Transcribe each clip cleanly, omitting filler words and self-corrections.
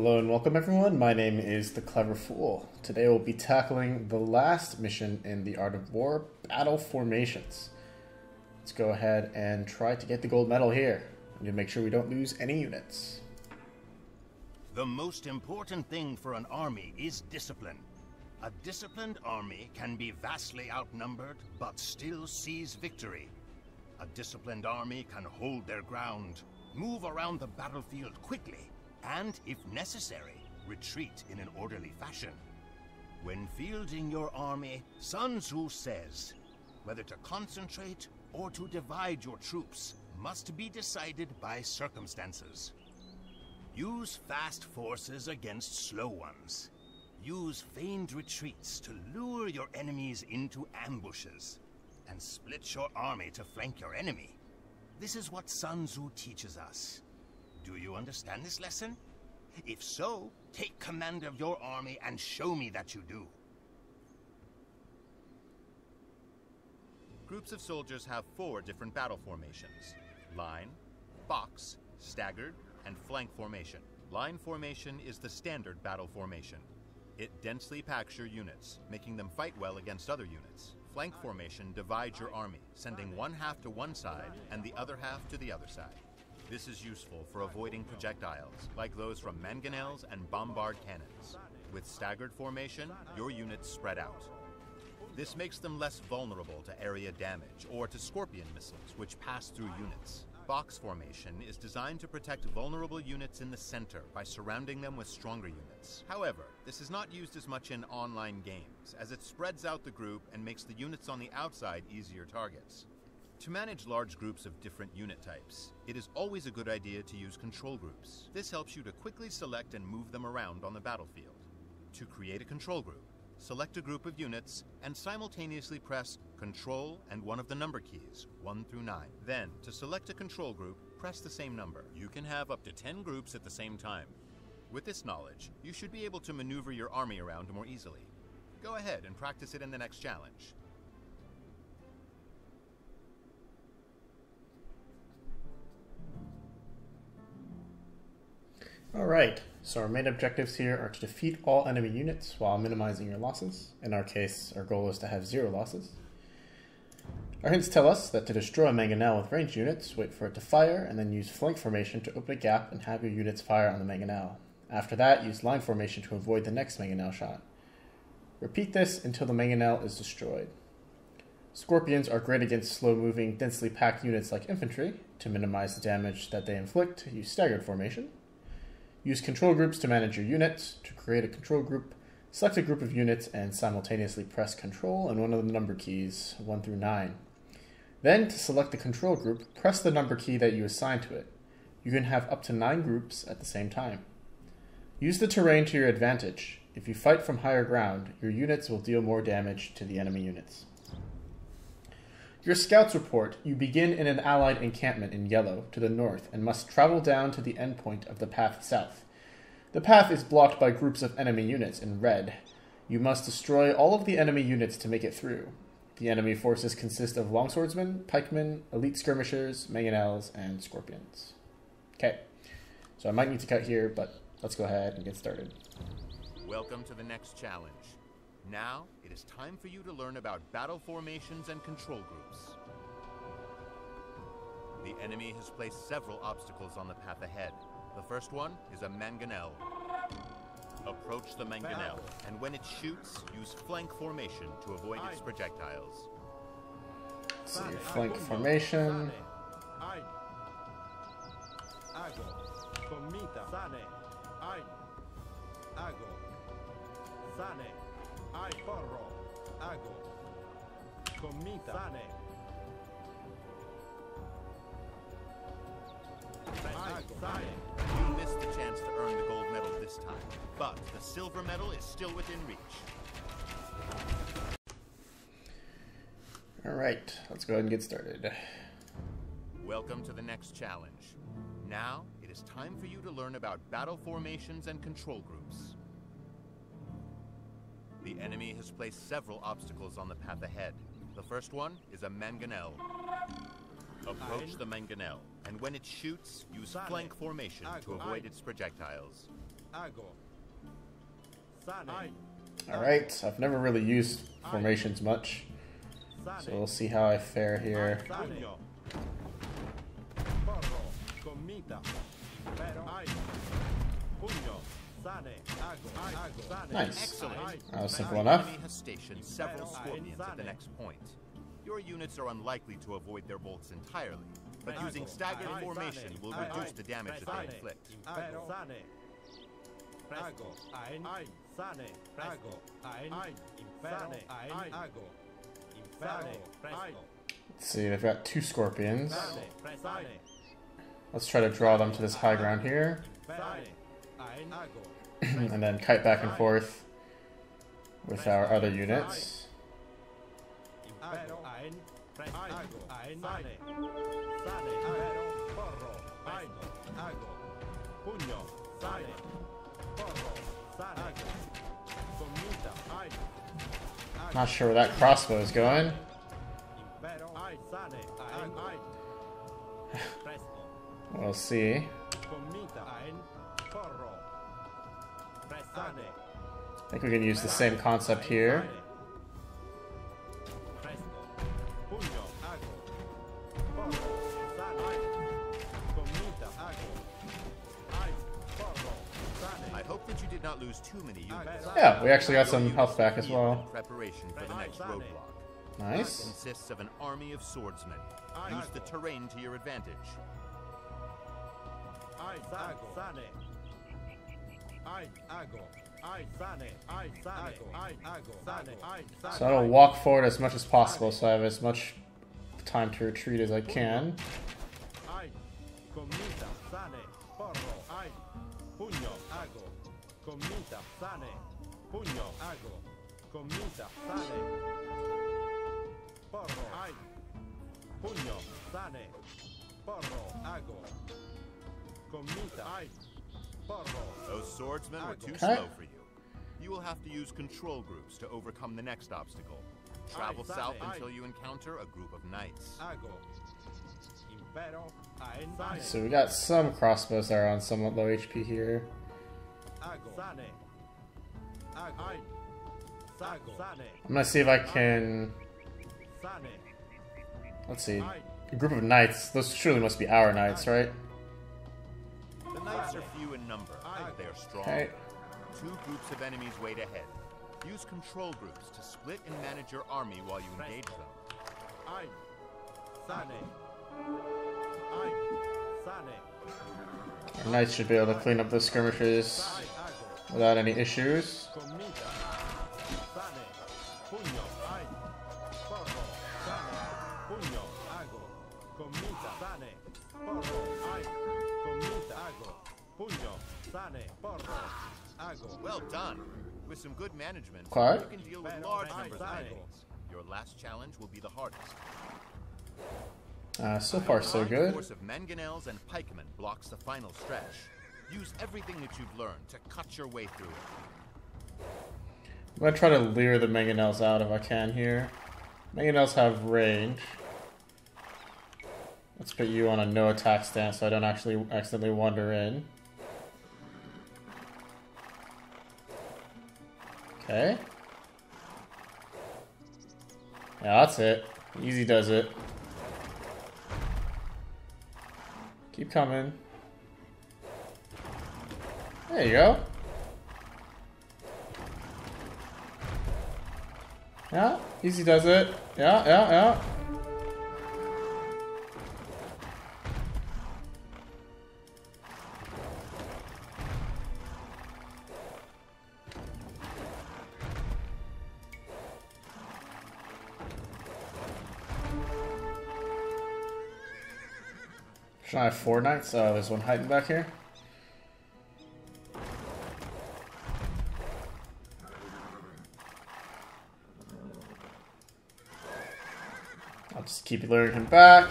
Hello and welcome everyone, my name is The Clever Fool. Today we'll be tackling the last mission in the Art of War, Battle Formations. Let's go ahead and try to get the gold medal here. We need to make sure we don't lose any units. The most important thing for an army is discipline. A disciplined army can be vastly outnumbered, but still seize victory. A disciplined army can hold their ground, move around the battlefield quickly, and, if necessary, retreat in an orderly fashion. When fielding your army, Sun Tzu says, whether to concentrate or to divide your troops must be decided by circumstances. Use fast forces against slow ones. Use feigned retreats to lure your enemies into ambushes, and split your army to flank your enemy. This is what Sun Tzu teaches us. Do you understand this lesson? If so, take command of your army and show me that you do. Groups of soldiers have 4 different battle formations: line, box, staggered, and flank formation. Line formation is the standard battle formation. It densely packs your units, making them fight well against other units. Flank formation divides your army, sending one half to one side and the other half to the other side. This is useful for avoiding projectiles, like those from mangonels and bombard cannons. With staggered formation, your units spread out. This makes them less vulnerable to area damage or to scorpion missiles, which pass through units. Box formation is designed to protect vulnerable units in the center by surrounding them with stronger units. However, this is not used as much in online games, as it spreads out the group and makes the units on the outside easier targets. To manage large groups of different unit types, it is always a good idea to use control groups. This helps you to quickly select and move them around on the battlefield. To create a control group, select a group of units and simultaneously press Control and one of the number keys, 1 through 9. Then, to select a control group, press the same number. You can have up to 10 groups at the same time. With this knowledge, you should be able to maneuver your army around more easily. Go ahead and practice it in the next challenge. Alright, so our main objectives here are to defeat all enemy units while minimizing your losses. In our case, our goal is to have 0 losses. Our hints tell us that to destroy a mangonel with ranged units, wait for it to fire, and then use flank formation to open a gap and have your units fire on the mangonel. After that, use line formation to avoid the next mangonel shot. Repeat this until the mangonel is destroyed. Scorpions are great against slow-moving, densely packed units like infantry. To minimize the damage that they inflict, use staggered formation. Use control groups to manage your units. To create a control group, select a group of units and simultaneously press Control and one of the number keys, 1 through 9. Then, to select the control group, press the number key that you assign to it. You can have up to 9 groups at the same time. Use the terrain to your advantage. If you fight from higher ground, your units will deal more damage to the enemy units. Your scouts report you begin in an allied encampment in yellow to the north and must travel down to the endpoint of the path south. The path is blocked by groups of enemy units in red. You must destroy all of the enemy units to make it through. The enemy forces consist of longswordsmen, pikemen, elite skirmishers, mangonels, and scorpions. Okay, so I might need to cut here, but let's go ahead and get started. Welcome to the next challenge. Now, it is time for you to learn about battle formations and control groups. The enemy has placed several obstacles on the path ahead. The first one is a mangonel. Approach the mangonel, and when it shoots, use flank formation to avoid its projectiles. Let's see, flank formation. Ai porro, ago, comita, sane. You missed the chance to earn the gold medal this time, but the silver medal is still within reach. Alright, let's go ahead and get started. Welcome to the next challenge. Now, it is time for you to learn about battle formations and control groups. The enemy has placed several obstacles on the path ahead. The first one is a mangonel. Approach the mangonel, and when it shoots, use flank formation to avoid its projectiles. Ago. Sane. Alright, I've never really used formations much, so we'll see how I fare here. Pugno. Porro. Comita. Impero. Ai. Pugno. Sane. Ago. Sane. Nice. Excellent. That was simple The enough. enemy has stationed several scorpions at the next point. Your units are unlikely to avoid their bolts entirely, but using staggered formation will reduce the damage that they inflict. Impero. Sane. Ago. Ein. Sane. Ago. Ein. Impero. Ein. Ago. Impero. Presto. Let's see, they've got 2 scorpions. Sane. Sane. Let's try to draw them to this high ground here, Sane. Ein. Ago. and then kite back and forth with our other units. Impero. Ein. Presto. Ago. Ein. Sane. Sane. Impero. Porro. Ein. Ago. Pugno. Sane. Porro. Sane. Ago. Comita. Ein. Not sure where that crossbow is going. Impero. Ein. Sane. Ein. Ein. Presto. We'll see. Comita. Ein. Porro. Pressane. I think we can use the same concept here. Presto. Pugno. Ago. Porro. Sane. Comita. Ago. Ein. Porro. Sane. I hope that you did not lose too many units. Yeah, we actually got some health back as In well. preparation for the next roadblock. Nice. Consists of an army of swordsmen. Use the terrain to your advantage. Ein. Ago. Sane. Ein. Ago. Ein. Sane. Ein. Sane. Ein. Ago. Sane. Ein. Sane. So I'll walk forward as much as possible so I have as much time to retreat as I can. Ein. Comita. Sane. Porro. Ein. Pugno. Ago. Comita. Sane. Pugno. Ago. Comita. Sane. Porro. Ein. Pugno. Sane. Porro. Ago. Comita. Ein. Porro. Those swordsmen were too Okay. slow for you. You will have to use control groups to overcome the next obstacle. Travel south until you encounter a group of knights. Ago. Impero. Ein. Sane. So we got some crossbows that are on somewhat low HP here. Ago. Sane. Ago. Ein. Sago. Sane. I'm gonna see if I can. Sane. Let's see. Ein. A group of knights. Those surely must be our knights, right? The knights are few in number, but they are strong. Okay. 2 groups of enemies wait ahead. Use control groups to split and manage your army while you engage them. Ein. Sane. Ein. Sane. Our knights should be able to clean up the skirmishes Ein. Ago. without any issues. Comita. Sane. Pugno. Ein. Porro. Sane. Pugno. Ago. Comita. Sane. Porro. Ein. Comita. Ago. Pugno. Sane. Porro. Ago. Well done. With some good management, Okay. you can deal with large numbers of enemies. Your last challenge will be the hardest. So far, so A good. force of mangonels and pikemen blocks the final stretch. Use everything that you've learned to cut your way through it. I'm gonna try to lure the mangonels out if I can here. Mangonels have range. Let's put you on a no attack stance so I don't actually accidentally wander in. Okay. Yeah, that's it. Easy does it. Keep coming. There you go. Yeah, easy does it. Yeah. Should I have 4 knights? Oh, there's one hiding back here. I'll just keep luring him back.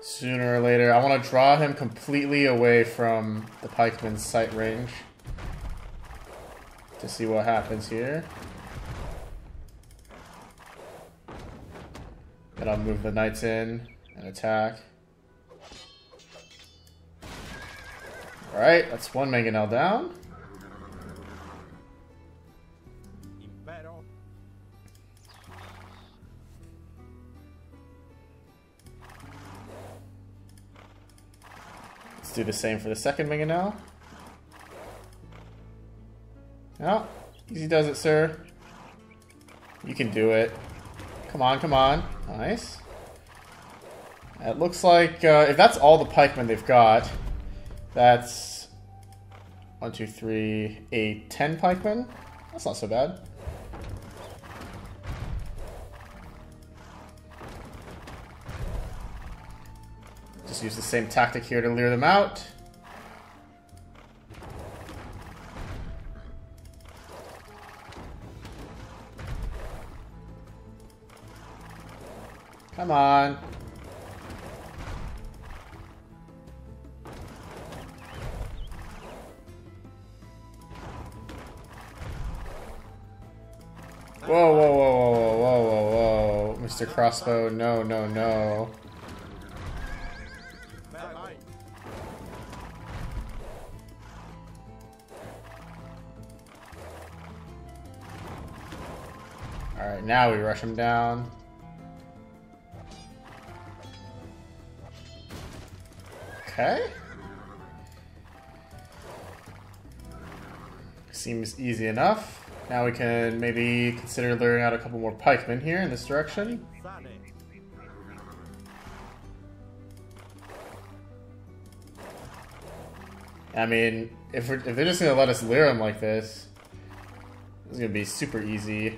Sooner or later, I want to draw him completely away from the pikeman's sight range to see what happens here. And I'll move the knights in and attack. Alright, Alright, that's one mangonel down. Impero. Let's do the same for the second mangonel. Oh, easy does it, sir. You can do it. Come on, come on. Nice. It looks like if that's all the pikemen they've got, that's 1, 2, 3, 8, 10 pikemen. That's not so bad. Just use the same tactic here to lure them out. Come on. Whoa, whoa, whoa, whoa, whoa, whoa, whoa, whoa. Mr. Crossbow, no, no, no. Vai. Alright, now we rush him down. Okay. Seems easy enough. Now we can maybe consider luring out a couple more pikemen here in this direction. Fane. I mean, if they're just gonna let us lure them like this, it's gonna be super easy.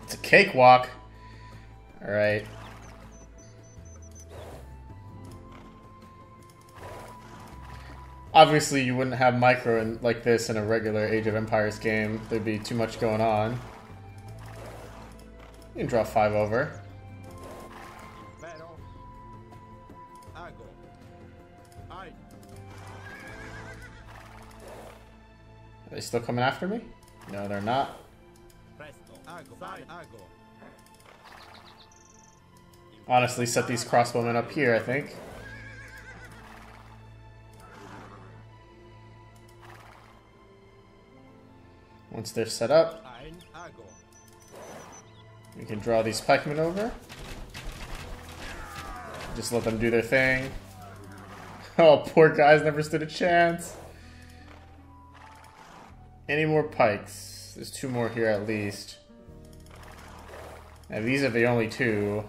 It's a cakewalk. All right. Obviously, you wouldn't have micro like this in a regular Age of Empires game. There'd be too much going on. You can draw 5 over. Impero. Ago. Ai. Are they still coming after me? No, they're not. Presto. Ago. Vai. Ago. Honestly, set these crossbowmen up here, I think. Once they're set up, Ein. Ago. we can draw these pikemen over. Just let them do their thing. Oh, poor guys never stood a chance. Any more pikes? There's 2 more here at least. And these are the only 2.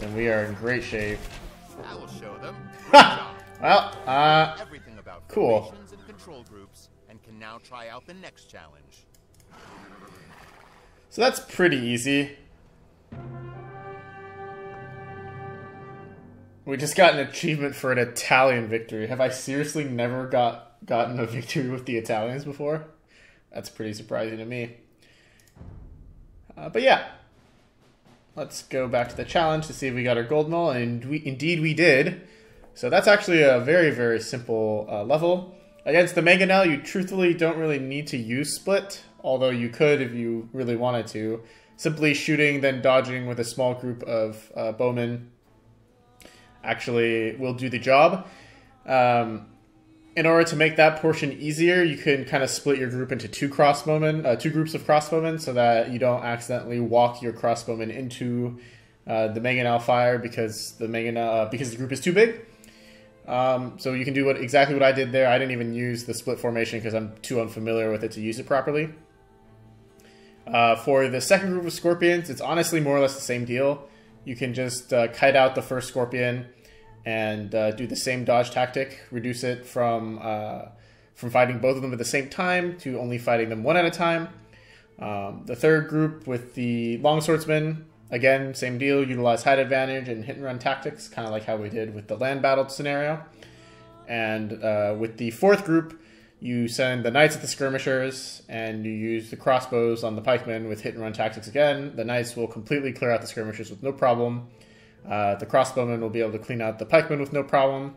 Then we are in great shape. I will show them. Good job. Well, Everything about cool. formations and control groups, and can now try out the next challenge. So that's pretty easy. We just got an achievement for an Italian victory. Have I seriously never gotten a victory with the Italians before? That's pretty surprising to me. But yeah. Let's go back to the challenge to see if we got our gold mill, and indeed we did. So that's actually a very, very simple level. Against the mangonel, you truthfully don't really need to use split, although you could if you really wanted to. Simply shooting, then dodging with a small group of bowmen actually will do the job. In order to make that portion easier, you can kind of split your group into 2 crossbowmen, 2 groups of crossbowmen, so that you don't accidentally walk your crossbowmen into the mangonel fire because the group is too big. So you can do exactly what I did there. I didn't even use the split formation because I'm too unfamiliar with it to use it properly. For the second group of scorpions, it's honestly more or less the same deal. You can just kite out the first scorpion and do the same dodge tactic, reduce it from fighting both of them at the same time to only fighting them one at a time. The third group with the longswordsmen, again, same deal, utilize height advantage and hit and run tactics, kind of like how we did with the land battle scenario. And with the fourth group, you send the knights at the skirmishers, and you use the crossbows on the pikemen with hit and run tactics again. The knights will completely clear out the skirmishers with no problem. The crossbowmen will be able to clean out the pikemen with no problem.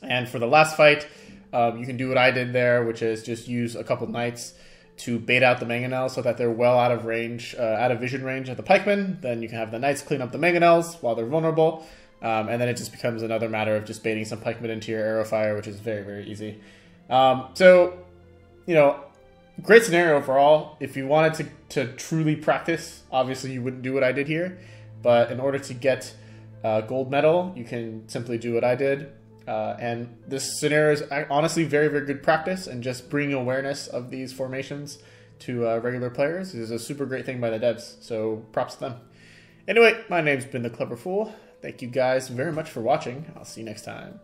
And for the last fight, you can do what I did there, which is just use a couple knights to bait out the mangonels so that they're well out of range, out of vision range of the pikemen. Then you can have the knights clean up the mangonels while they're vulnerable, and then it just becomes another matter of just baiting some pikemen into your arrow fire, which is very, very easy. So, you know, great scenario overall. If you wanted to truly practice, obviously you wouldn't do what I did here, but in order to get gold medal, you can simply do what I did. And this scenario is honestly very, very good practice, and just bringing awareness of these formations to regular players is a super great thing by the devs, so props to them. Anyway, my name's been The Clever Fool. Thank you guys very much for watching. I'll see you next time.